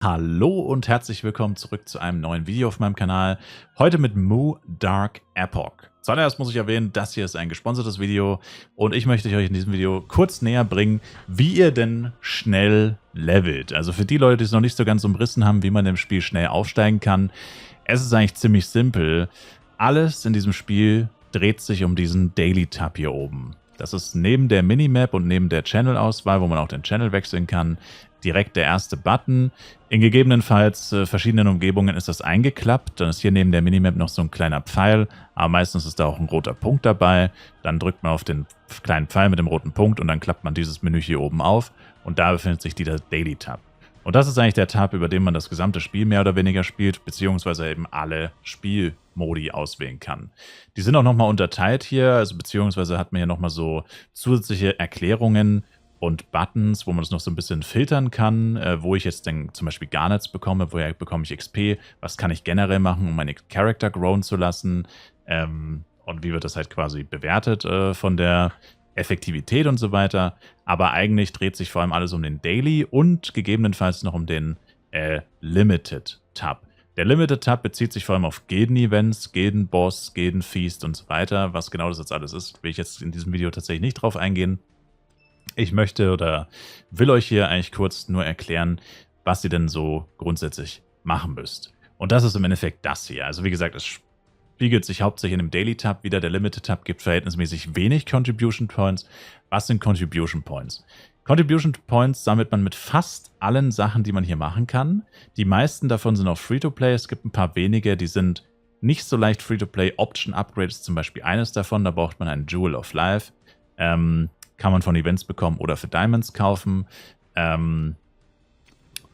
Hallo und herzlich willkommen zurück zu einem neuen Video auf meinem Kanal. Heute mit Mu Dark Epoch. Zuallererst muss ich erwähnen, das hier ist ein gesponsertes Video und ich möchte euch in diesem Video kurz näher bringen, wie ihr denn schnell levelt. Also für die Leute, die es noch nicht so ganz umrissen haben, wie man im Spiel schnell aufsteigen kann. Es ist eigentlich ziemlich simpel. Alles in diesem Spiel dreht sich um diesen Daily Tab hier oben. Das ist neben der Minimap und neben der Channel-Auswahl, wo man auch den Channel wechseln kann, direkt der erste Button. In gegebenenfalls verschiedenen Umgebungen ist das eingeklappt. Dann ist hier neben der Minimap noch so ein kleiner Pfeil, aber meistens ist da auch ein roter Punkt dabei. Dann drückt man auf den kleinen Pfeil mit dem roten Punkt und dann klappt man dieses Menü hier oben auf und da befindet sich dieser Daily Tab. Und das ist eigentlich der Tab, über den man das gesamte Spiel mehr oder weniger spielt, beziehungsweise eben alle Spielmodi auswählen kann. Die sind auch nochmal unterteilt hier, also beziehungsweise hat man hier nochmal so zusätzliche Erklärungen und Buttons, wo man das noch so ein bisschen filtern kann, wo ich jetzt dann zum Beispiel gar nichts bekomme, woher bekomme ich XP, was kann ich generell machen, um meine Charakter growen zu lassen, und wie wird das halt quasi bewertet von der Effektivität und so weiter. Aber eigentlich dreht sich vor allem alles um den Daily und gegebenenfalls noch um den Limited Tab. Der Limited Tab bezieht sich vor allem auf Gilden-Events, Gilden-Boss, Gilden-Feast und so weiter. Was genau das jetzt alles ist, will ich jetzt in diesem Video tatsächlich nicht drauf eingehen. Ich möchte oder will euch hier eigentlich kurz nur erklären, was ihr denn so grundsätzlich machen müsst. Und das ist im Endeffekt das hier. Also wie gesagt, es spiegelt sich hauptsächlich in dem Daily Tab wieder. Der Limited Tab gibt verhältnismäßig wenig Contribution Points. Was sind Contribution Points? Contribution Points sammelt man mit fast allen Sachen, die man hier machen kann. Die meisten davon sind auch Free-to-Play. Es gibt ein paar wenige, die sind nicht so leicht Free-to-Play. Option Upgrade ist zum Beispiel eines davon. Da braucht man einen Jewel of Life. Kann man von Events bekommen oder für Diamonds kaufen. Ich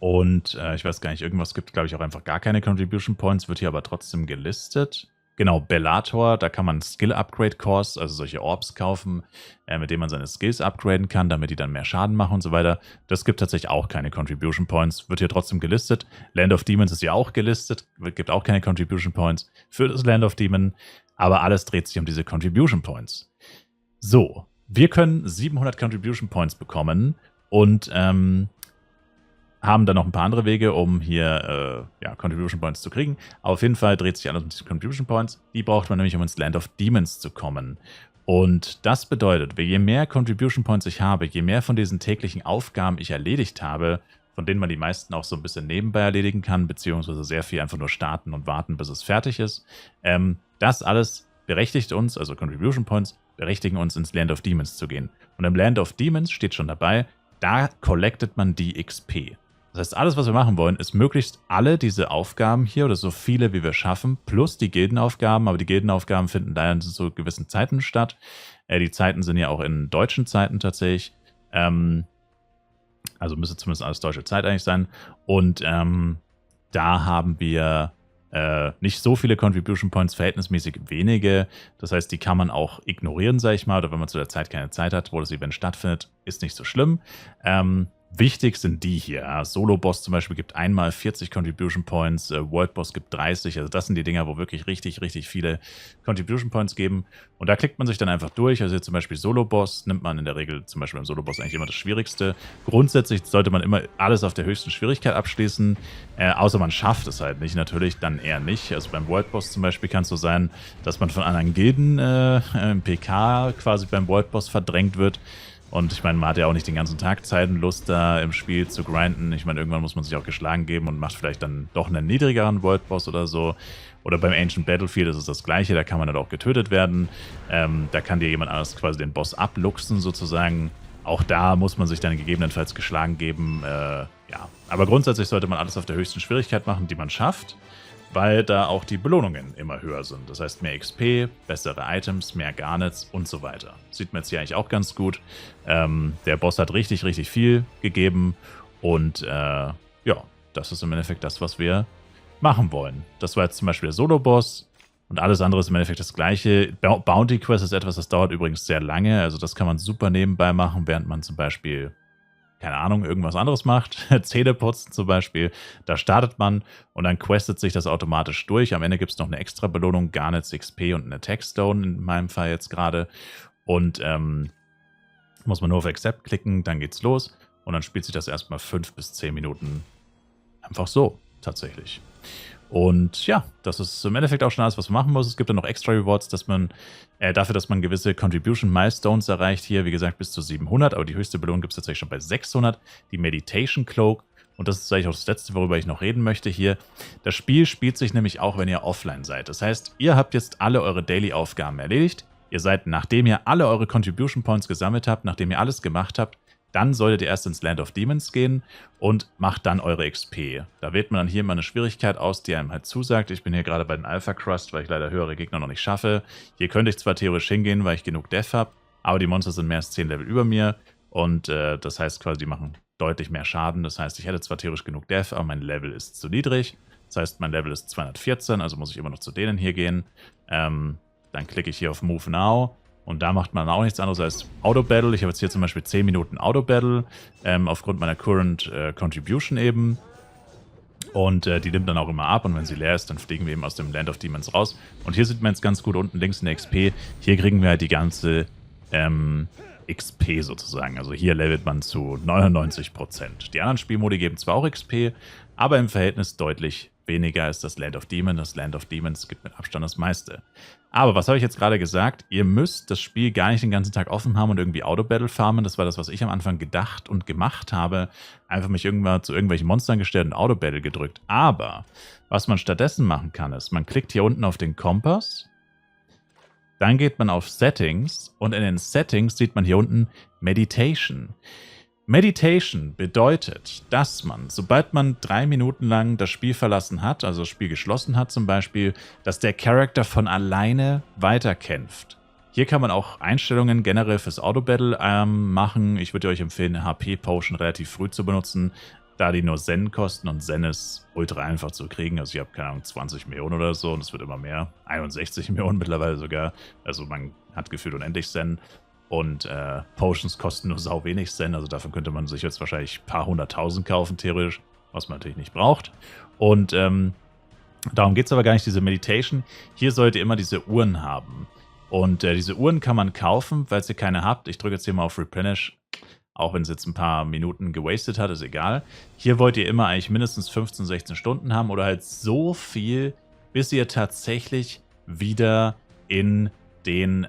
weiß gar nicht, irgendwas gibt, glaube ich, auch einfach gar keine Contribution Points, wird hier aber trotzdem gelistet. Genau, Bellator, da kann man Skill-Upgrade-Cores, also solche Orbs kaufen, mit denen man seine Skills upgraden kann, damit die dann mehr Schaden machen und so weiter. Das gibt tatsächlich auch keine Contribution Points, wird hier trotzdem gelistet. Land of Demons ist ja auch gelistet, gibt auch keine Contribution Points für das Land of Demon, aber alles dreht sich um diese Contribution Points. So, wir können 700 Contribution Points bekommen und haben dann noch ein paar andere Wege, um hier Contribution Points zu kriegen. Aber auf jeden Fall dreht sich alles um diese Contribution Points. Die braucht man nämlich, um ins Land of Demons zu kommen. Und das bedeutet, je mehr Contribution Points ich habe, je mehr von diesen täglichen Aufgaben ich erledigt habe, von denen man die meisten auch so ein bisschen nebenbei erledigen kann, beziehungsweise sehr viel einfach nur starten und warten, bis es fertig ist. Das alles berechtigt uns, also Contribution Points, berechtigen uns, ins Land of Demons zu gehen. Und im Land of Demons steht schon dabei, da collectet man die XP. Das heißt, alles, was wir machen wollen, ist möglichst alle diese Aufgaben hier oder so viele, wie wir schaffen, plus die Gildenaufgaben. Aber die Gildenaufgaben finden leider zu gewissen Zeiten statt. Die Zeiten sind ja auch in deutschen Zeiten tatsächlich. Also müsste zumindest alles deutsche Zeit eigentlich sein. Und da haben wir nicht so viele Contribution Points, verhältnismäßig wenige. Das heißt, die kann man auch ignorieren, sage ich mal. Oder wenn man zu der Zeit keine Zeit hat, wo das Event stattfindet, ist nicht so schlimm. Wichtig sind die hier. Solo-Boss zum Beispiel gibt einmal 40 Contribution Points, World-Boss gibt 30. Also das sind die Dinger, wo wirklich richtig, richtig viele Contribution Points geben. Und da klickt man sich dann einfach durch. Also jetzt zum Beispiel Solo-Boss nimmt man in der Regel zum Beispiel beim Solo-Boss eigentlich immer das Schwierigste. Grundsätzlich sollte man immer alles auf der höchsten Schwierigkeit abschließen. Außer man schafft es halt nicht, natürlich dann eher nicht. Also beim World-Boss zum Beispiel kann es so sein, dass man von anderen Gilden im PK quasi beim World-Boss verdrängt wird. Und ich meine, man hat ja auch nicht den ganzen Tag Zeit und Lust, da im Spiel zu grinden. Ich meine, irgendwann muss man sich auch geschlagen geben und macht vielleicht dann doch einen niedrigeren World-Boss oder so. Oder beim Ancient Battlefield ist es das Gleiche, da kann man dann auch getötet werden. Da kann dir jemand anderes quasi den Boss abluchsen sozusagen. Auch da muss man sich dann gegebenenfalls geschlagen geben. Aber grundsätzlich sollte man alles auf der höchsten Schwierigkeit machen, die man schafft, weil da auch die Belohnungen immer höher sind. Das heißt mehr XP, bessere Items, mehr Garnets und so weiter. Sieht man jetzt hier eigentlich auch ganz gut. Der Boss hat richtig, richtig viel gegeben und das ist im Endeffekt das, was wir machen wollen. Das war jetzt zum Beispiel der Solo-Boss und alles andere ist im Endeffekt das gleiche. Bounty Quest ist etwas, das dauert übrigens sehr lange, also das kann man super nebenbei machen, während man zum Beispiel, keine Ahnung, irgendwas anderes macht, Zähne putzen zum Beispiel, da startet man und dann questet sich das automatisch durch. Am Ende gibt es noch eine extra Belohnung, Garnets, XP und eine Techstone, in meinem Fall jetzt gerade. Und muss man nur auf Accept klicken, dann geht's los und dann spielt sich das erstmal 5 bis 10 Minuten Einfach so, tatsächlich. Und ja, das ist im Endeffekt auch schon alles, was man machen muss. Es gibt dann noch extra Rewards, dass man dafür, dass man gewisse Contribution Milestones erreicht. Hier, wie gesagt, bis zu 700, aber die höchste Belohnung gibt es tatsächlich schon bei 600. Die Meditation Cloak. Und das ist eigentlich auch das Letzte, worüber ich noch reden möchte hier. Das Spiel spielt sich nämlich auch, wenn ihr offline seid. Das heißt, ihr habt jetzt alle eure Daily-Aufgaben erledigt. Ihr seid, nachdem ihr alle eure Contribution Points gesammelt habt, nachdem ihr alles gemacht habt, dann solltet ihr erst ins Land of Demons gehen und macht dann eure XP. Da wählt man dann hier immer eine Schwierigkeit aus, die einem halt zusagt. Ich bin hier gerade bei den Alpha Crust, weil ich leider höhere Gegner noch nicht schaffe. Hier könnte ich zwar theoretisch hingehen, weil ich genug Death habe, aber die Monster sind mehr als 10 Level über mir und das heißt quasi, die machen deutlich mehr Schaden. Das heißt, ich hätte zwar theoretisch genug Death, aber mein Level ist zu niedrig. Das heißt, mein Level ist 214, also muss ich immer noch zu denen hier gehen. Dann klicke ich hier auf Move Now. Und da macht man auch nichts anderes als Auto-Battle. Ich habe jetzt hier zum Beispiel 10 Minuten Auto-Battle, aufgrund meiner Current Contribution eben. Und die nimmt dann auch immer ab. Und wenn sie leer ist, dann fliegen wir eben aus dem Land of Demons raus. Und hier sieht man jetzt ganz gut unten links in der XP. Hier kriegen wir halt die ganze XP sozusagen. Also hier levelt man zu 99%. Die anderen Spielmodi geben zwar auch XP, aber im Verhältnis deutlich weniger als das Land of Demons. Das Land of Demons gibt mit Abstand das meiste. Aber was habe ich jetzt gerade gesagt? Ihr müsst das Spiel gar nicht den ganzen Tag offen haben und irgendwie Auto-Battle farmen. Das war das, was ich am Anfang gedacht und gemacht habe. Einfach mich irgendwann zu irgendwelchen Monstern gestellt und Auto-Battle gedrückt. Aber was man stattdessen machen kann, ist, man klickt hier unten auf den Kompass. Dann geht man auf Settings und in den Settings sieht man hier unten Meditation. Meditation bedeutet, dass man, sobald man 3 Minuten lang das Spiel verlassen hat, also das Spiel geschlossen hat zum Beispiel, dass der Charakter von alleine weiterkämpft. Hier kann man auch Einstellungen generell fürs Auto-Battle machen. Ich würde euch empfehlen, eine HP-Potion relativ früh zu benutzen, da die nur Zen kosten und Zen ist ultra einfach zu kriegen. Also ich habe, keine Ahnung, 20 Millionen oder so und es wird immer mehr. 61 Millionen mittlerweile sogar. Also man hat gefühlt unendlich Zen. Und Potions kosten nur sau wenig Zen, also davon könnte man sich jetzt wahrscheinlich ein paar 100.000 kaufen, theoretisch, was man natürlich nicht braucht. Und darum geht es aber gar nicht, diese Meditation. Hier solltet ihr immer diese Uhren haben. Und diese Uhren kann man kaufen, falls ihr keine habt. Ich drücke jetzt hier mal auf Replenish, auch wenn es jetzt ein paar Minuten gewastet hat, ist egal. Hier wollt ihr immer eigentlich mindestens 15, 16 Stunden haben oder halt so viel, bis ihr tatsächlich wieder in den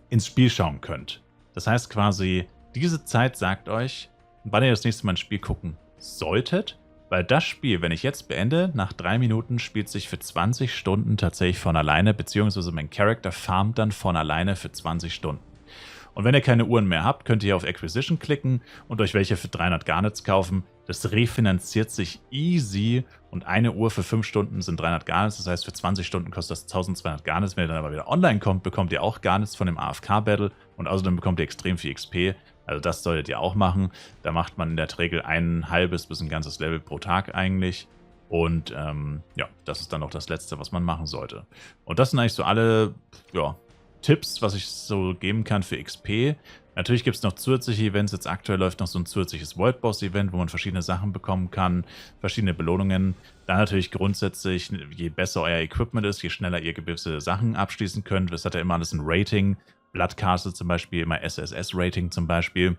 ins Spiel schauen könnt. Das heißt quasi, diese Zeit sagt euch, wann ihr das nächste Mal ein Spiel gucken solltet, weil das Spiel, wenn ich jetzt beende, nach 3 Minuten spielt sich für 20 Stunden tatsächlich von alleine, beziehungsweise mein Charakter farmt dann von alleine für 20 Stunden. Und wenn ihr keine Uhren mehr habt, könnt ihr auf Acquisition klicken und euch welche für 300 Garnets kaufen. Das refinanziert sich easy und eine Uhr für 5 Stunden sind 300 Garnets. Das heißt, für 20 Stunden kostet das 1200 Garnets. Wenn ihr dann aber wieder online kommt, bekommt ihr auch Garnets von dem AFK-Battle und außerdem bekommt ihr extrem viel XP. Also das solltet ihr auch machen. Da macht man in der Regel ein halbes bis ein ganzes Level pro Tag eigentlich. Und ja, das ist dann noch das Letzte, was man machen sollte. Und das sind eigentlich so alle, ja, Tipps, was ich so geben kann für XP. Natürlich gibt es noch zusätzliche Events. Jetzt aktuell läuft noch so ein zusätzliches World Boss Event, wo man verschiedene Sachen bekommen kann, verschiedene Belohnungen. Dann natürlich grundsätzlich, je besser euer Equipment ist, je schneller ihr gewisse Sachen abschließen könnt. Das hat ja immer alles ein Rating. Blood Castle zum Beispiel, immer SSS-Rating zum Beispiel.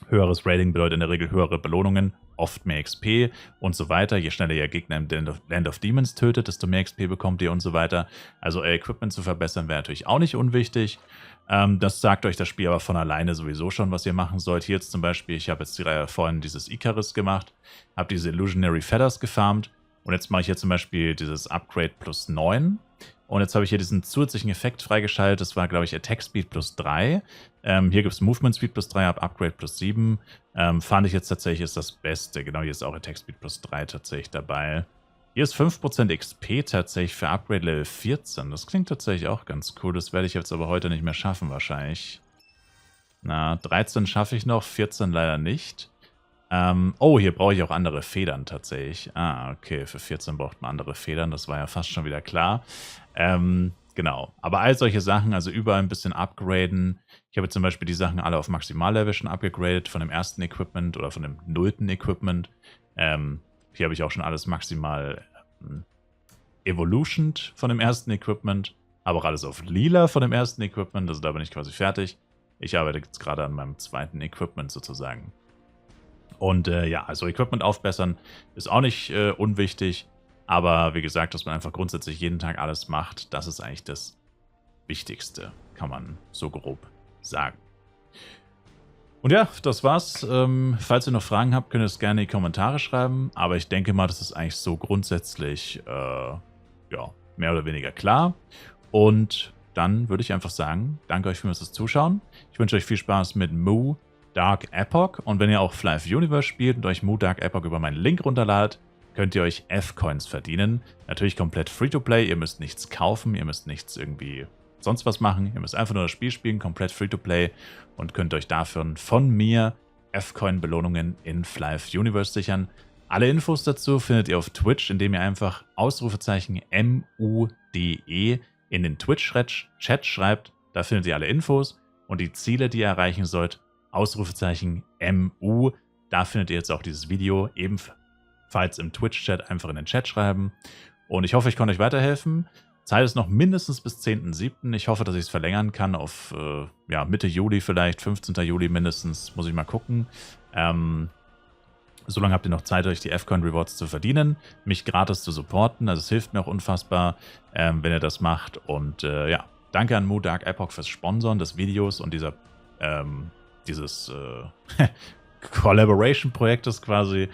Höheres Rating bedeutet in der Regel höhere Belohnungen, oft mehr XP und so weiter. Je schneller ihr Gegner im Land of Demons tötet, desto mehr XP bekommt ihr und so weiter. Also euer Equipment zu verbessern wäre natürlich auch nicht unwichtig. Das sagt euch das Spiel aber von alleine sowieso schon, was ihr machen sollt. Hier jetzt zum Beispiel, ich habe jetzt vorhin dieses Icarus gemacht, habe diese Illusionary Feathers gefarmt und jetzt mache ich hier zum Beispiel dieses Upgrade plus 9. Und jetzt habe ich hier diesen zusätzlichen Effekt freigeschaltet. Das war, glaube ich, Attack Speed plus 3. Hier gibt es Movement Speed plus 3, ab Upgrade plus 7. Fand ich jetzt tatsächlich ist das Beste. Genau, hier ist auch Attack Speed plus 3 tatsächlich dabei. Hier ist 5% XP tatsächlich für Upgrade Level 14. Das klingt tatsächlich auch ganz cool. Das werde ich jetzt aber heute nicht mehr schaffen wahrscheinlich. Na, 13 schaffe ich noch, 14 leider nicht. Oh, hier brauche ich auch andere Federn tatsächlich. Ah, okay, für 14 braucht man andere Federn. Das war ja fast schon wieder klar. Genau, aber all solche Sachen, also überall ein bisschen upgraden. Ich habe zum Beispiel die Sachen alle auf Maximallevel schon abgegradet, von dem ersten Equipment oder von dem 0. Equipment. Hier habe ich auch schon alles maximal evolutioned von dem ersten Equipment, aber auch alles auf lila von dem ersten Equipment, also da bin ich quasi fertig. Ich arbeite jetzt gerade an meinem 2. Equipment sozusagen. Und ja, also Equipment aufbessern ist auch nicht unwichtig. Aber wie gesagt, dass man einfach grundsätzlich jeden Tag alles macht, das ist eigentlich das Wichtigste, kann man so grob sagen. Und ja, das war's. Falls ihr noch Fragen habt, könnt ihr es gerne in die Kommentare schreiben. Aber ich denke mal, das ist eigentlich so grundsätzlich ja, mehr oder weniger klar. Und dann würde ich einfach sagen, danke euch vielmals fürs Zuschauen. Ich wünsche euch viel Spaß mit Mu Dark Epoch. Und wenn ihr auch Fly Universe spielt und euch Mu Dark Epoch über meinen Link runterladet, könnt ihr euch F-Coins verdienen. Natürlich komplett Free-to-Play. Ihr müsst nichts kaufen, ihr müsst nichts irgendwie sonst was machen. Ihr müsst einfach nur das Spiel spielen, komplett Free-to-Play und könnt euch dafür von mir F-Coin-Belohnungen in Fly Universe sichern. Alle Infos dazu findet ihr auf Twitch, indem ihr einfach Ausrufezeichen MUDE in den Twitch-Chat schreibt. Da findet ihr alle Infos und die Ziele, die ihr erreichen sollt, Ausrufezeichen MU. Da findet ihr jetzt auch dieses Video ebenfalls im Twitch-Chat einfach in den Chat schreiben. Und ich hoffe, ich konnte euch weiterhelfen. Zeit ist noch mindestens bis 10.07. Ich hoffe, dass ich es verlängern kann auf ja, Mitte Juli vielleicht, 15. Juli mindestens, muss ich mal gucken. Solange habt ihr noch Zeit, euch die F-Coin Rewards zu verdienen, mich gratis zu supporten. Also es hilft mir auch unfassbar, wenn ihr das macht. Und ja, danke an Mu Dark Epoch fürs Sponsoren des Videos und dieses Collaboration-Projektes quasi.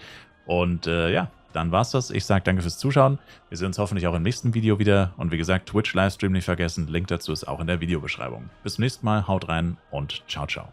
Und ja, dann war's das. Ich sage danke fürs Zuschauen. Wir sehen uns hoffentlich auch im nächsten Video wieder. Und wie gesagt, Twitch-Livestream nicht vergessen. Link dazu ist auch in der Videobeschreibung. Bis zum nächsten Mal. Haut rein und ciao, ciao.